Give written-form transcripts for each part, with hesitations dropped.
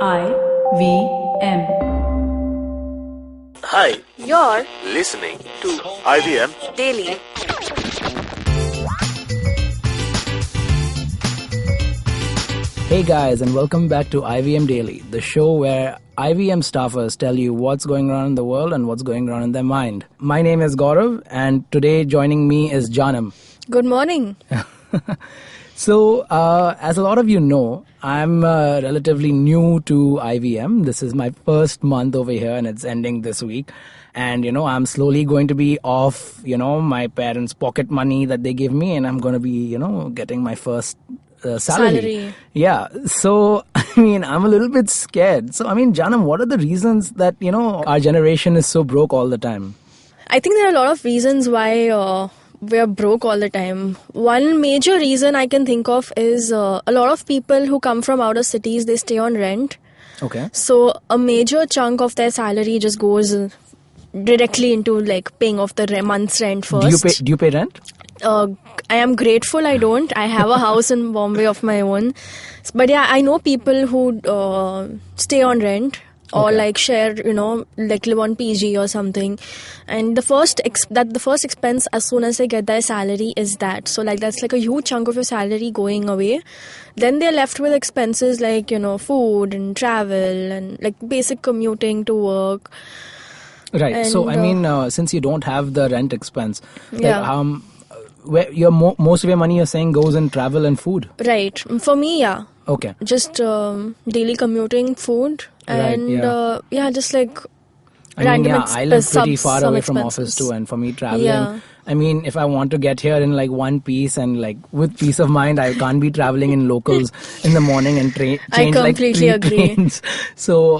IVM. Hi, You're listening to IVM. daily. Hey guys, and welcome back to IVM Daily, the show where IVM staffers tell you what's going on in the world and what's going on in their mind. My name is Gaurav, and today joining me is Jaanam. Good morning. So, as a lot of you know, I'm relatively new to IVM. This is my first month over here, and it's ending this week. And, I'm slowly going to be off, my parents' pocket money that they give me, and I'm going to be, getting my first salary. Yeah. So, I'm a little bit scared. So, Janam, what are the reasons that, our generation is so broke all the time? I think there are a lot of reasons why we're broke all the time. One major reason I can think of is a lot of people who come from outer cities, they stay on rent. Okay. So a major chunk of their salary just goes directly into paying off the month's rent first. Do you pay rent? I am grateful I don't. I have a house in Bombay of my own. But yeah, I know people who stay on rent or share, live on PG or something. And the first expense as soon as they get their salary is that. So that's a huge chunk of your salary going away. Then they're left with expenses like, food and travel and basic commuting to work. Right. And, so, since you don't have the rent expense, where most of your money you're saying goes in travel and food? Right. For me, yeah. Okay. Just daily commuting, food, and just random expenses. I live pretty far away from office too, and for me traveling, if I want to get here in one piece and with peace of mind, I can't be traveling in locals in the morning and change I completely three agree. trains. So,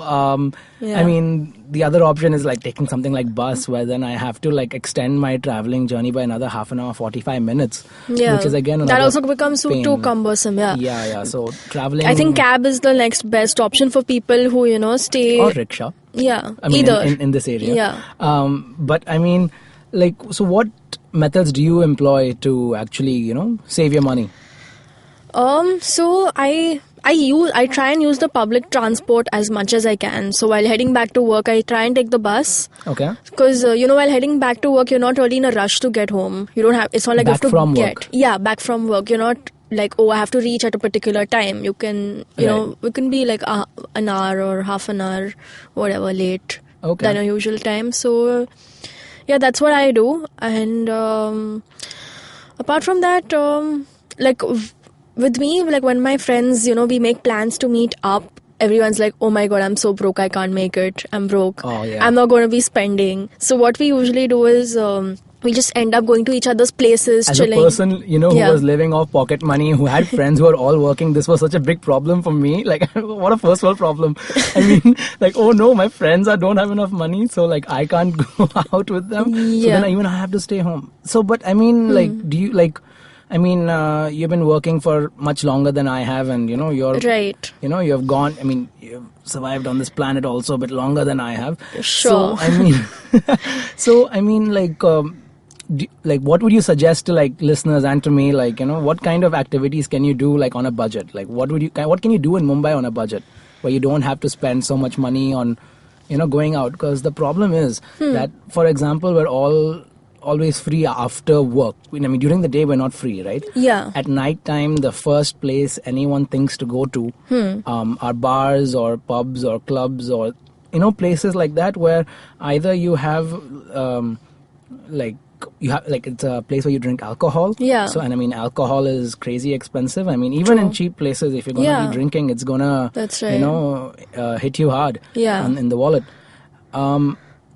the other option is taking something like bus, where then I have to extend my traveling journey by another half an hour, 45 minutes. Yeah. Which is again that also becomes pain. too cumbersome. Yeah. Yeah. So traveling. I think cab is the next best option for people who stay. Or rickshaw. Yeah. Either in this area. Yeah. But so what methods do you employ to actually save your money? So I try and use the public transport as much as I can. So while heading back to work, I try and take the bus. Okay. Because while heading back to work, you're not really in a rush to get home. You don't have. It's not like Back you have to from get. work. Yeah, back from work. You're not I have to reach at a particular time. You can, we can be an hour or half an hour, whatever, late than your usual time. So, yeah, that's what I do. And apart from that, with me, when my friends, we make plans to meet up, everyone's like, oh my God, I'm so broke, I can't make it. I'm broke. Oh, yeah. I'm not going to be spending. So what we usually do is we just end up going to each other's places, As chilling. a person, who was living off pocket money, who had friends who were all working, this was such a big problem for me. What a first world problem. Oh no, my friends don't have enough money, so I can't go out with them. Yeah. So then I have to stay home. So, but do you you've been working for much longer than I have, and you're right. You've gone. You've survived on this planet also a bit longer than I have. Sure. What would you suggest to listeners and to me? What kind of activities can you do on a budget? What can you do in Mumbai on a budget where you don't have to spend so much money on going out? Because the problem is that, for example, we're always free after work. During the day we're not free, right? Yeah. At night time, the first place anyone thinks to go to are bars or pubs or clubs or places like that, where either you have it's a place where you drink alcohol. Yeah. So alcohol is crazy expensive. Even in cheap places, if you're gonna be drinking, it's gonna That's right. hit you hard. Yeah. In the wallet.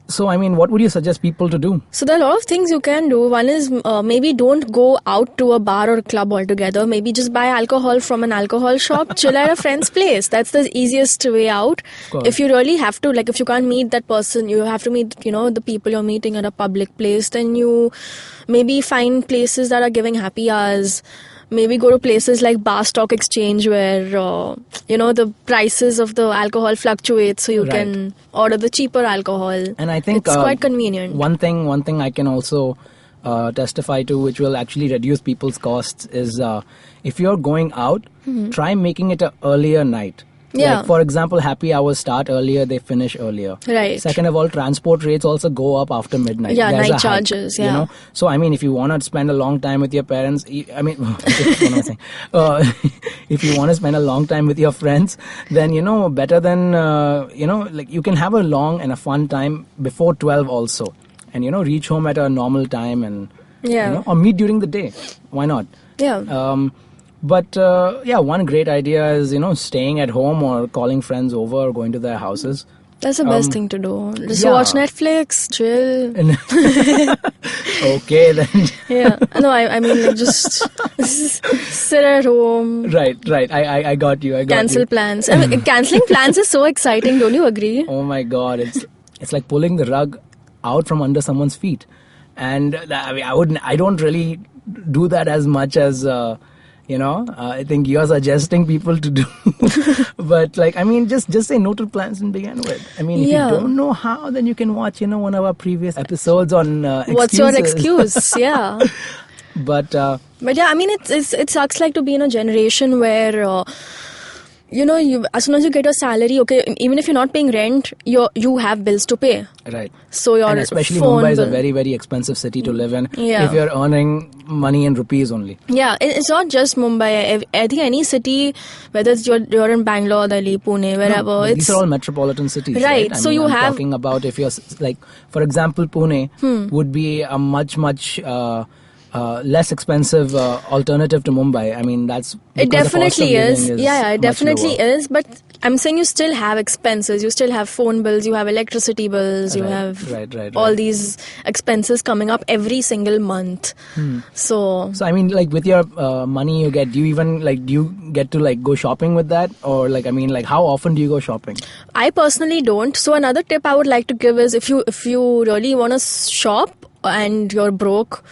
So, what would you suggest people to do? So there are a lot of things you can do. One is maybe don't go out to a bar or a club altogether. Maybe just buy alcohol from an alcohol shop, chill at a friend's place. That's the easiest way out. If you really have to, if you can't meet that person, you have to meet, the people you're meeting at a public place, then you maybe find places that are giving happy hours. Maybe go to places like Bar Stock Exchange where, the prices of the alcohol fluctuate, so you can order the cheaper alcohol. And I think it's quite convenient. One thing I can also testify to, which will actually reduce people's costs, is if you're going out, try making it an earlier night. Yeah. Like, for example, happy hours start earlier, they finish earlier. Right. Second of all, transport rates also go up after midnight. Yeah, There's night a hike, charges, You yeah. know? So, I mean, if you want to spend a long time with your parents, I mean, what am I saying? If you want to spend a long time with your friends, then, better than, like you can have a long and a fun time before 12 also. And, reach home at a normal time and, Yeah. or meet during the day. Why not? Yeah. But one great idea is, staying at home or calling friends over or going to their houses. That's the best thing to do. Just yeah. watch Netflix, chill. Okay, then. Yeah. No, I mean, like, just sit at home. Right. I got you. Cancel plans. I mean, cancelling plans is so exciting. Don't you agree? Oh my God, it's like pulling the rug out from under someone's feet, and I don't really do that as much as. I think you're suggesting people to do. But like, I mean, just say no to plans and begin with. I mean, if you don't know how, then you can watch, one of our previous episodes on excuses. What's your excuse? Yeah. But yeah, I mean, it sucks like to be in a generation where, you as soon as you get a salary, okay, even if you're not paying rent, you have bills to pay. Right. So your and especially phone Mumbai is a bill. very, very expensive city to live in. Yeah. If you're earning money in rupees only. Yeah, it's not just Mumbai. I think any city, whether it's you're in Bangalore, Delhi, Pune, wherever. These are all metropolitan cities, Right, I so mean, you I'm have- talking about if you're like, for example, Pune would be a much less expensive alternative to Mumbai. I mean, that's It because the cost of definitely living is. Yeah, it much definitely lower. is. But I'm saying you still have expenses. You still have phone bills. You have electricity bills. You Right, have right. all these expenses coming up every single month. So So I mean, like with your money you get, do you get to like go shopping with that, or like I mean, like how often do you go shopping? I personally don't. So another tip I would like to give is if you really want to shop and you're broke,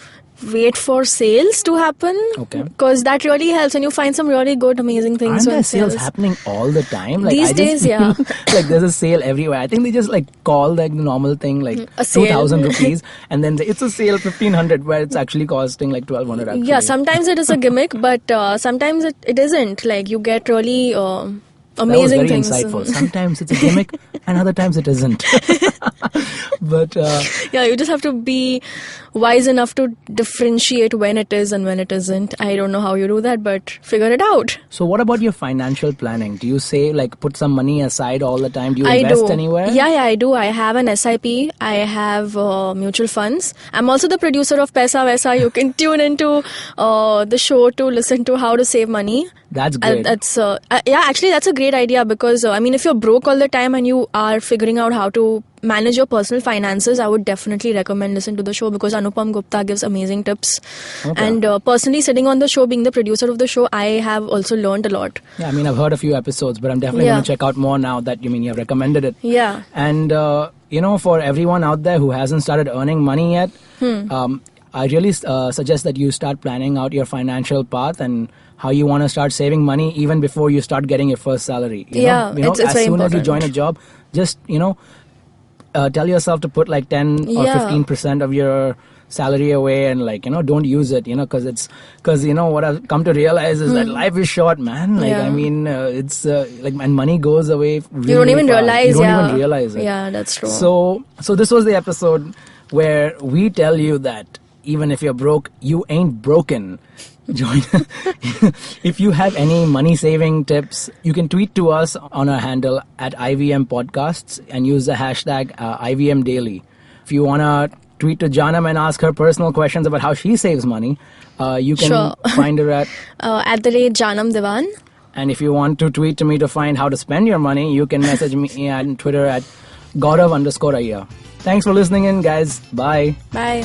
wait for sales to happen. Okay. Because that really helps, and you find some really good, amazing things. Aren't on there sales happening all the time? Like, These I just days, yeah. feel like there's a sale everywhere. I think they just like call like the normal thing like A sale. 2,000 rupees, and then it's a sale 1,500 where it's actually costing like 1,200. Actually. Yeah, sometimes it is a gimmick, but sometimes it isn't. Like you get really amazing that was very things. insightful. Sometimes it's a gimmick, and other times it isn't. But Yeah, you just have to be wise enough to differentiate when it is and when it isn't. I don't know how you do that, but figure it out. so, what about your financial planning? Do you say like put some money aside all the time? Do you I invest do. anywhere? Yeah, I do. I have an SIP. I have mutual funds. I'm also the producer of Paisa Vaisa. You can tune into the show to listen to how to save money. That's great. Actually, that's a great idea because I mean, if you're broke all the time and you are figuring out how to manage your personal finances, I would definitely recommend listen to the show because Anupam Gupta gives amazing tips. Okay. And personally, sitting on the show, being the producer of the show, I have also learned a lot. Yeah, I mean, I've heard a few episodes, but I'm definitely Yeah. going to check out more now that you have recommended it. Yeah. And, for everyone out there who hasn't started earning money yet, I really suggest that you start planning out your financial path and how you want to start saving money even before you start getting your first salary. Yeah, it's as very soon as you important. join a job, just, tell yourself to put like 10 or Yeah. 15% of your salary away and like, don't use it, because what I've come to realize is that life is short, man. Like, Yeah. I mean, it's like, and money goes away really, You don't even fast. realize. You don't Yeah. even realize it. Yeah, that's true. So this was the episode where we tell you that even if you're broke, you ain't broken. Join. If you have any money saving tips, you can tweet to us on our handle at IVM Podcasts and use the hashtag IVM Daily. If you want to tweet to Jaanam and ask her personal questions about how she saves money, you can Sure. find her at. At the rate Jaanam Diwan. And if you want to tweet to me to find how to spend your money, you can message me on Twitter at Gaurav_Aiya. Thanks for listening in, guys. Bye. Bye.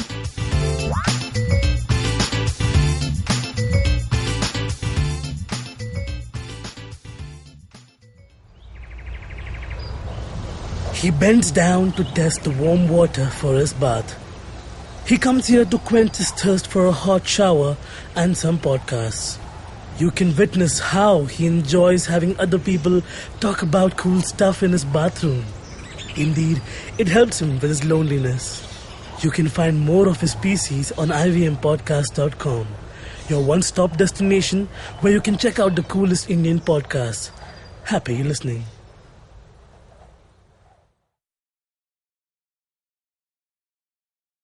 He bends down to test the warm water for his bath. He comes here to quench his thirst for a hot shower and some podcasts. You can witness how he enjoys having other people talk about cool stuff in his bathroom. Indeed, it helps him with his loneliness. You can find more of his pieces on ivmpodcast.com, your one-stop destination where you can check out the coolest Indian podcasts. Happy listening.